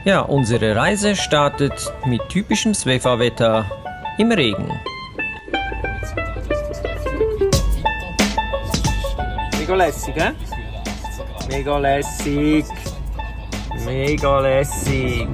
Ja, unsere Reise startet mit typischem Svefa-Wetter im Regen. Mega lässig, hä? Mega lässig. Mega lässig.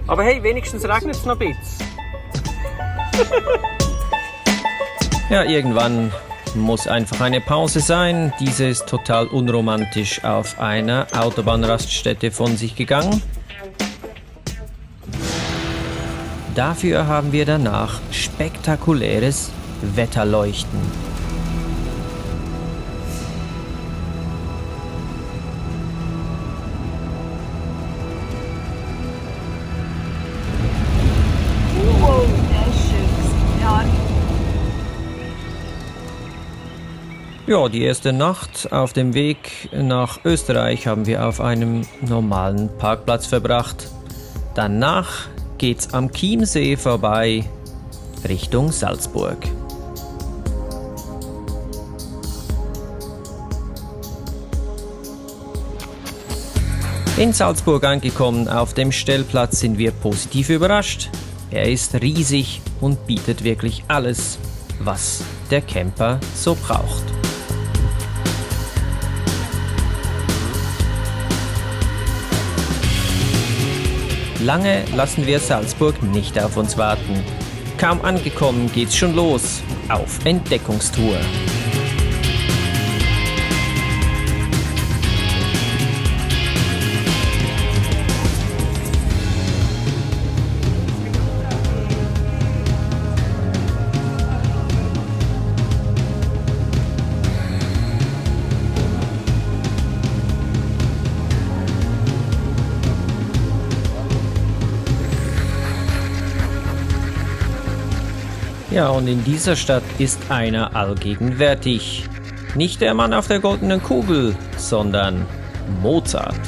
Aber hey, wenigstens regnet es noch ein bisschen. Ja, irgendwann muss einfach eine Pause sein. Diese ist total unromantisch auf einer Autobahnraststätte von sich gegangen. Dafür haben wir danach spektakuläres Wetterleuchten. Ja, die erste Nacht auf dem Weg nach Österreich haben wir auf einem normalen Parkplatz verbracht. Danach geht's am Chiemsee vorbei Richtung Salzburg. In Salzburg angekommen, auf dem Stellplatz sind wir positiv überrascht. Er ist riesig und bietet wirklich alles, was der Camper so braucht. Lange lassen wir Salzburg nicht auf uns warten. Kaum angekommen geht's schon los auf Entdeckungstour. Ja, und in dieser Stadt ist einer allgegenwärtig. Nicht der Mann auf der goldenen Kugel, sondern Mozart.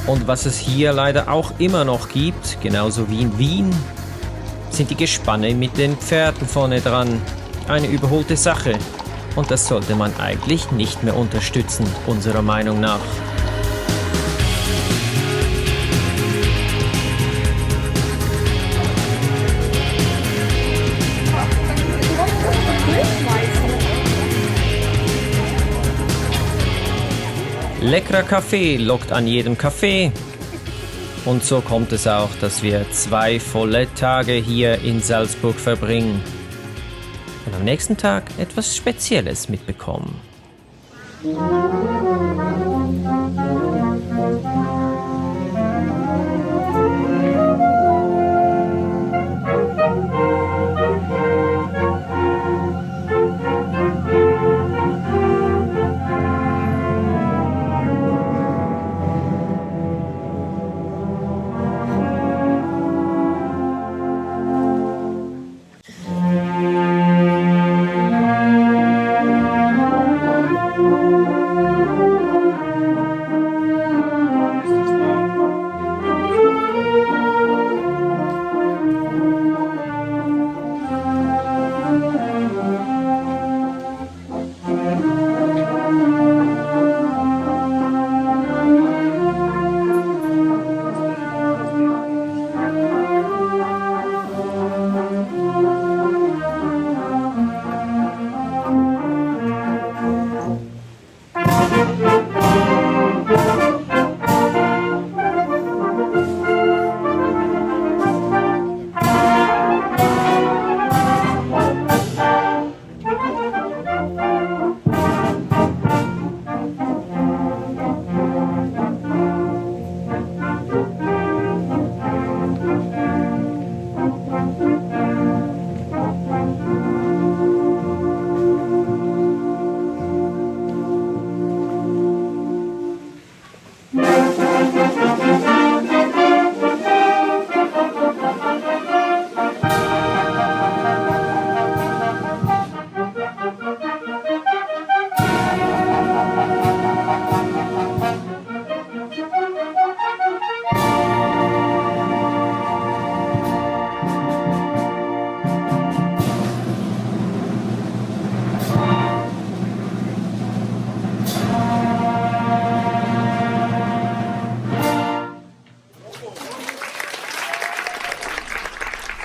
Und was es hier leider auch immer noch gibt, genauso wie in Wien, sind die Gespanne mit den Pferden vorne dran. Eine überholte Sache. Und das sollte man eigentlich nicht mehr unterstützen, unserer Meinung nach. Leckerer Kaffee lockt an jedem Café. Und so kommt es auch, dass wir 2 volle Tage hier in Salzburg verbringen. Und am nächsten Tag etwas Spezielles mitbekommen.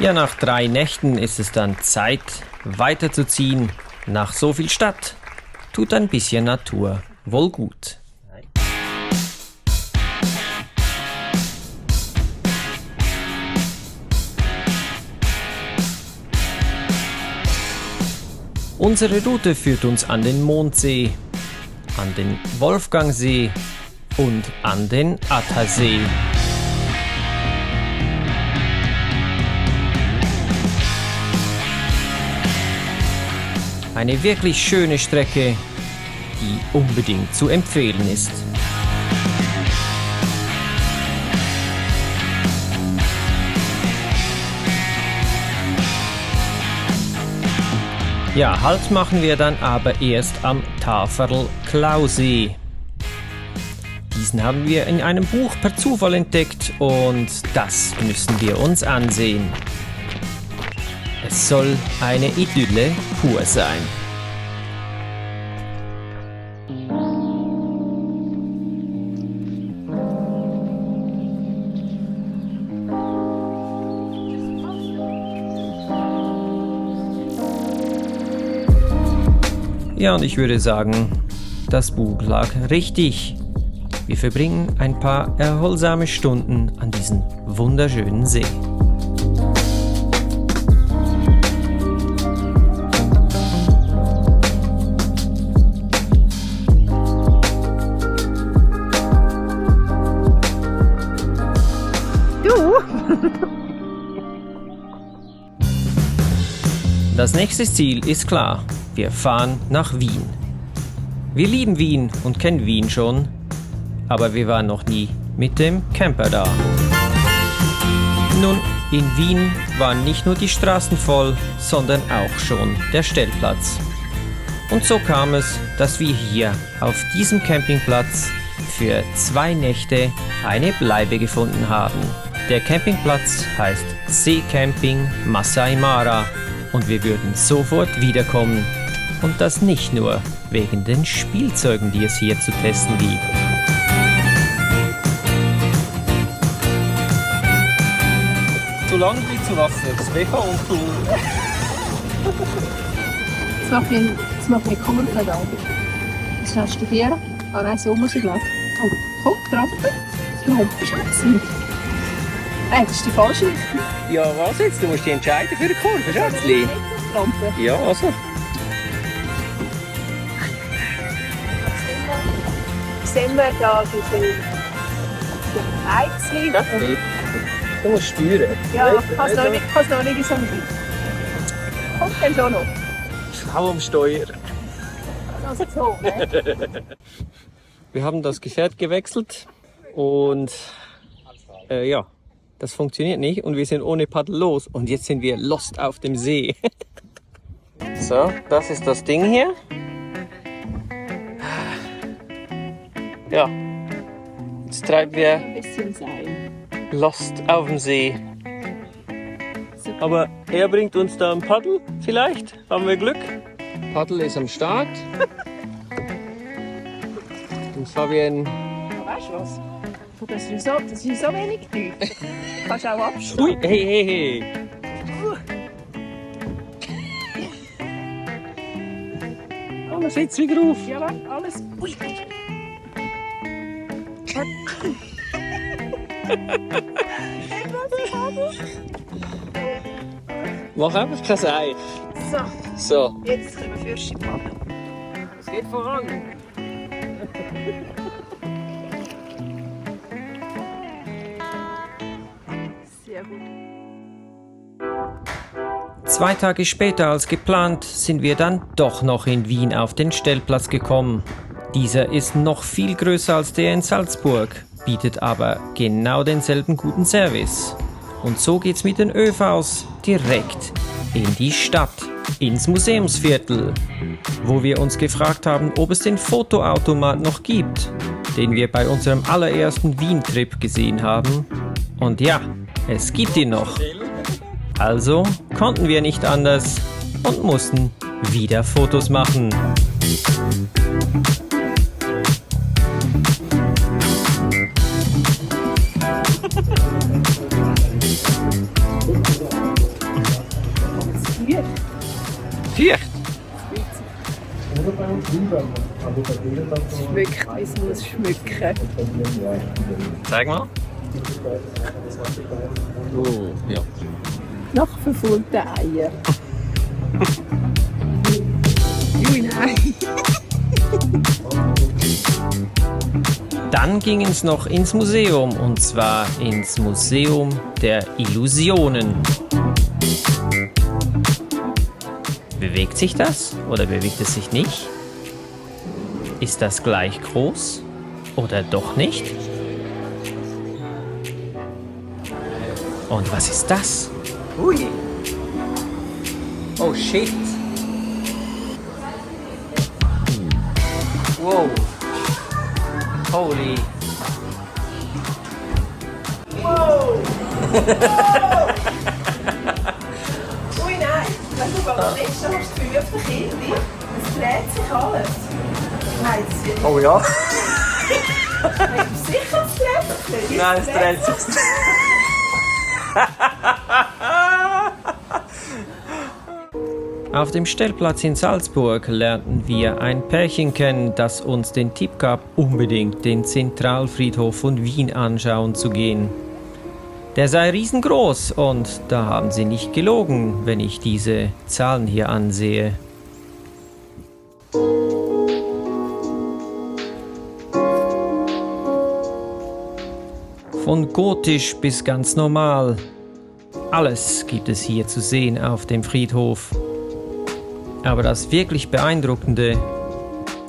Ja, nach 3 Nächten ist es dann Zeit, weiterzuziehen. Nach so viel Stadt tut ein bisschen Natur wohl gut. Unsere Route führt uns an den Mondsee, an den Wolfgangsee und an den Attersee. Eine wirklich schöne Strecke, die unbedingt zu empfehlen ist. Ja, Halt machen wir dann aber erst am Taferl-Klausee. Diesen haben wir in einem Buch per Zufall entdeckt und das müssen wir uns ansehen. Es soll eine Idylle pur sein. Ja, und ich würde sagen, das Buch lag richtig. Wir verbringen ein paar erholsame Stunden an diesem wunderschönen See. Das nächste Ziel ist klar. Wir fahren nach Wien. Wir lieben Wien und kennen Wien schon, aber wir waren noch nie mit dem Camper da. Nun, in Wien waren nicht nur die Straßen voll, sondern auch schon der Stellplatz. Und so kam es, dass wir hier auf diesem Campingplatz für 2 Nächte eine Bleibe gefunden haben. Der Campingplatz heißt Seecamping Masai Mara und wir würden sofort wiederkommen. Und das nicht nur wegen den Spielzeugen, die es hier zu testen gibt. Zu lang wie zu Wasser. Das WH und du. Das macht mich Kummer verdammt. Ich kann studieren, aber nein, so muss ich laufen. Oh, komm, Trampe. Das ist das ist die falsche Richtung. Ja, was jetzt? Du musst dich entscheiden für die Kurve, Schätzli. Trampe. Ja, also. Sehen wir da diese Einzelne. Du musst steuern. Ja, ich kann es noch nicht so weit. Kommt dann schon noch. Schau am Steuer. Also so, ne? Wir haben das Gefährt gewechselt und ja, das funktioniert nicht und wir sind ohne Paddel los und jetzt sind wir lost auf dem See. So, das ist das Ding hier. Ja, jetzt treiben wir Ein bisschen sein. lost auf dem See. Aber er bringt uns da ein Paddel, vielleicht, haben wir Glück. Paddel ist am Start. Und Fabian... Weißt du was? Das ist so wenig tief. Kannst auch abstehen. Ui, hey. Oh, man sitzt wieder auf. Ja, warte, alles. Ui. Mach einfach kein Seil. So, So, jetzt können wir Fürsche machen. Es geht voran. Sehr gut. 2 Tage später als geplant sind wir dann doch noch in Wien auf den Stellplatz gekommen. Dieser ist noch viel größer als der in Salzburg, bietet aber genau denselben guten Service. Und so geht's mit den ÖVs direkt in die Stadt, ins Museumsviertel, wo wir uns gefragt haben, ob es den Fotoautomat noch gibt, den wir bei unserem allerersten Wien-Trip gesehen haben. Und ja, es gibt ihn noch. Also konnten wir nicht anders und mussten wieder Fotos machen. Schmückt, wie es muss schmücken. Zeig mal. Oh, ja. Nach verfaulten Eiern. Ui, nein. Dann ging es noch ins Museum, und zwar ins Museum der Illusionen. Bewegt sich das oder bewegt es sich nicht? Ist das gleich groß oder doch nicht? Und was ist das? Ui. Oh shit. Wow. Holy. Ui, nein. Wenn du beim letzten hast du früher auf den Kindern, es dreht sich alles. Nein, das ist ja Oh ja. nicht sicher, es dreht sich. Nein, es dreht sich. Auf dem Stellplatz in Salzburg lernten wir ein Pärchen kennen, das uns den Tipp gab, unbedingt den Zentralfriedhof von Wien anschauen zu gehen. Der sei riesengroß und da haben sie nicht gelogen, wenn ich diese Zahlen hier ansehe. Von gotisch bis ganz normal. Alles gibt es hier zu sehen auf dem Friedhof. Aber das wirklich Beeindruckende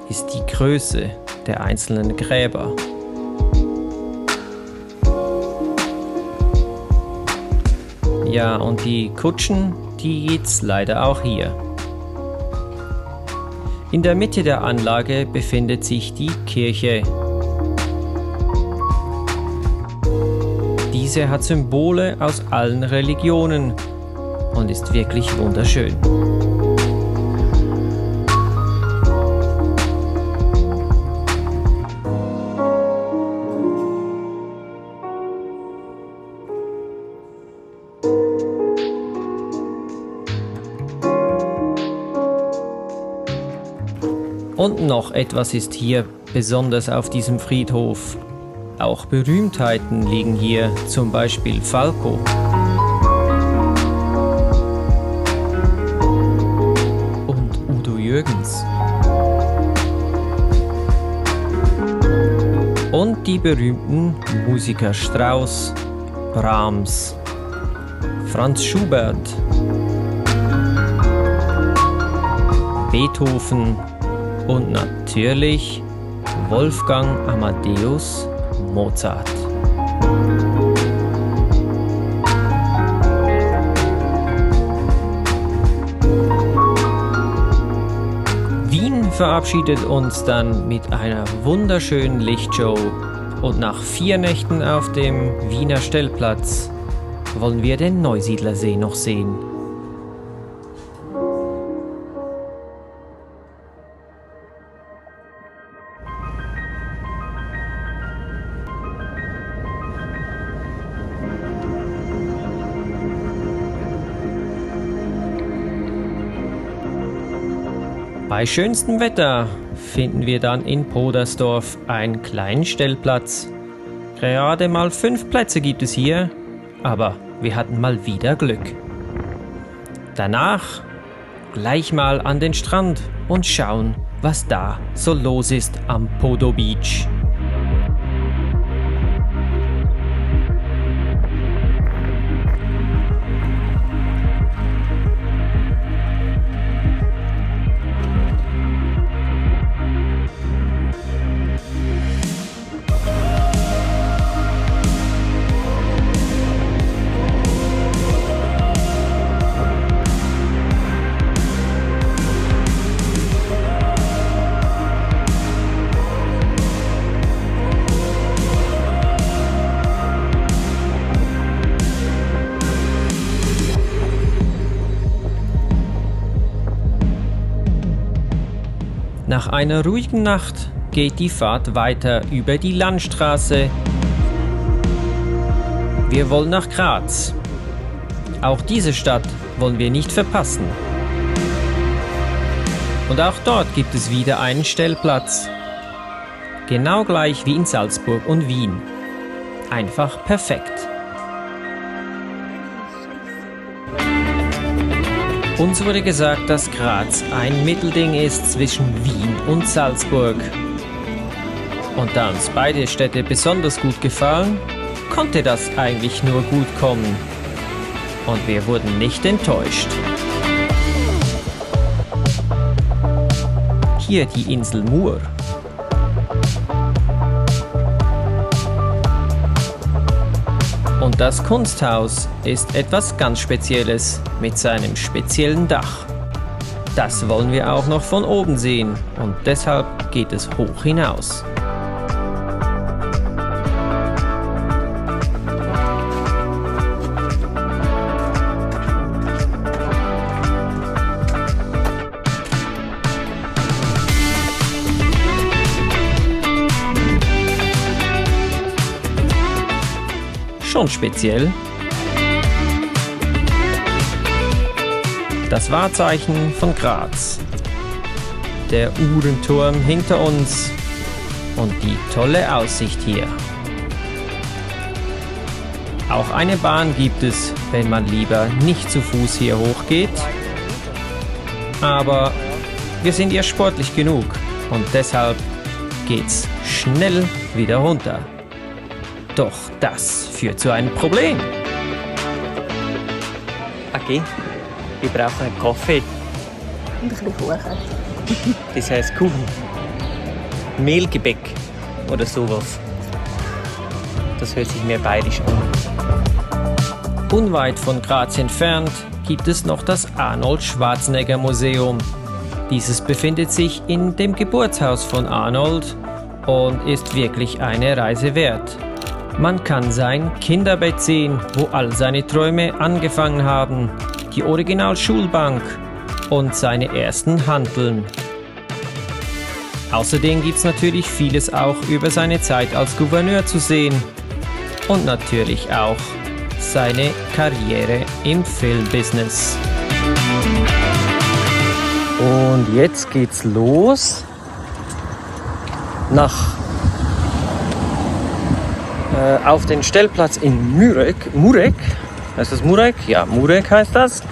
ist die Größe der einzelnen Gräber. Ja, und die Kutschen, die gibt's leider auch hier. In der Mitte der Anlage befindet sich die Kirche. Diese hat Symbole aus allen Religionen und ist wirklich wunderschön. Und noch etwas ist hier besonders auf diesem Friedhof. Auch Berühmtheiten liegen hier, zum Beispiel Falco. Und Udo Jürgens. Und die berühmten Musiker Strauss, Brahms, Franz Schubert, Beethoven und natürlich Wolfgang Amadeus Mozart. Wien verabschiedet uns dann mit einer wunderschönen Lichtshow und nach 4 Nächten auf dem Wiener Stellplatz wollen wir den Neusiedlersee noch sehen. Bei schönstem Wetter finden wir dann in Podersdorf einen kleinen Stellplatz. Gerade mal 5 Plätze gibt es hier, aber wir hatten mal wieder Glück. Danach gleich mal an den Strand und schauen, was da so los ist am Podo Beach. Nach einer ruhigen Nacht geht die Fahrt weiter über die Landstraße. Wir wollen nach Graz. Auch diese Stadt wollen wir nicht verpassen. Und auch dort gibt es wieder einen Stellplatz. Genau gleich wie in Salzburg und Wien. Einfach perfekt. Uns wurde gesagt, dass Graz ein Mittelding ist zwischen Wien und Salzburg. Und da uns beide Städte besonders gut gefallen, konnte das eigentlich nur gut kommen. Und wir wurden nicht enttäuscht. Hier die Insel Mur. Und das Kunsthaus ist etwas ganz Spezielles mit seinem speziellen Dach. Das wollen wir auch noch von oben sehen und deshalb geht es hoch hinaus. Schon speziell. Das Wahrzeichen von Graz. Der Uhrenturm hinter uns und die tolle Aussicht hier. Auch eine Bahn gibt es, wenn man lieber nicht zu Fuß hier hochgeht. Aber wir sind ja sportlich genug und deshalb geht's schnell wieder runter. Doch das führt zu einem Problem. Okay, wir brauchen einen Kaffee. Und ein bisschen Kuchen. Das heisst Kuchen. Mehlgebäck oder sowas. Das hört sich mir bayerisch an. Unweit von Graz entfernt gibt es noch das Arnold Schwarzenegger Museum. Dieses befindet sich in dem Geburtshaus von Arnold und ist wirklich eine Reise wert. Man kann sein Kinderbett sehen, wo all seine Träume angefangen haben, die Original-Schulbank und seine ersten Hanteln. Außerdem gibt es natürlich vieles auch über seine Zeit als Gouverneur zu sehen und natürlich auch seine Karriere im Filmbusiness. Und jetzt geht's los auf den Stellplatz in Murek. Heißt das Murek? Ja, Murek heißt das.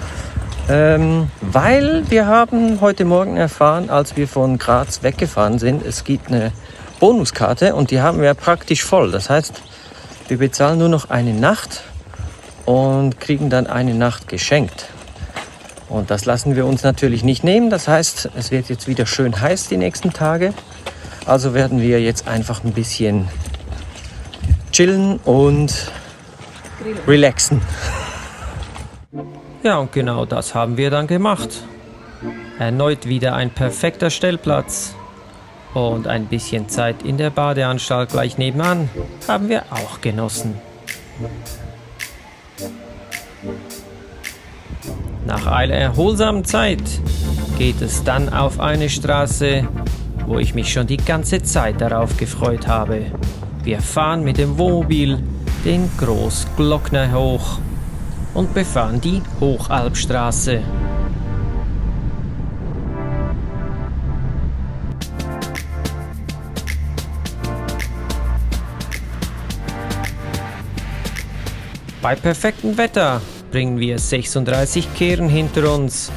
Weil wir haben heute Morgen erfahren, als wir von Graz weggefahren sind, es gibt eine Bonuskarte und die haben wir praktisch voll. Das heißt, wir bezahlen nur noch eine Nacht und kriegen dann eine Nacht geschenkt. Und das lassen wir uns natürlich nicht nehmen. Das heißt, es wird jetzt wieder schön heiß die nächsten Tage. Also werden wir jetzt einfach ein bisschen chillen und relaxen. Ja, und genau das haben wir dann gemacht. Erneut wieder ein perfekter Stellplatz. Und ein bisschen Zeit in der Badeanstalt gleich nebenan haben wir auch genossen. Nach einer erholsamen Zeit geht es dann auf eine Straße, wo ich mich schon die ganze Zeit darauf gefreut habe. Wir fahren mit dem Wohnmobil den Großglockner hoch und befahren die Hochalpstraße. Bei perfektem Wetter bringen wir 36 Kehren hinter uns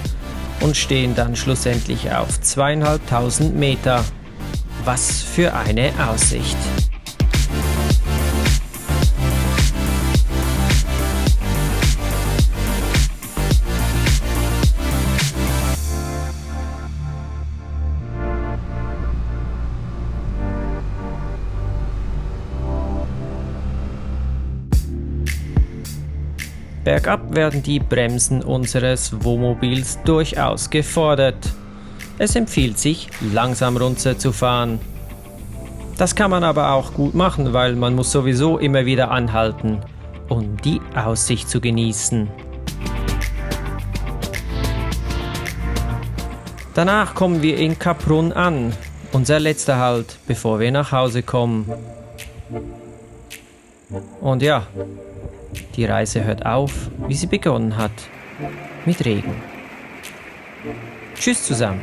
und stehen dann schlussendlich auf 2500 Meter. Was für eine Aussicht! Bergab werden die Bremsen unseres Wohnmobils durchaus gefordert. Es empfiehlt sich, langsam runterzufahren. Das kann man aber auch gut machen, weil man muss sowieso immer wieder anhalten, um die Aussicht zu genießen. Danach kommen wir in Kaprun an, unser letzter Halt, bevor wir nach Hause kommen. Und ja, die Reise hört auf, wie sie begonnen hat, mit Regen. Tschüss zusammen.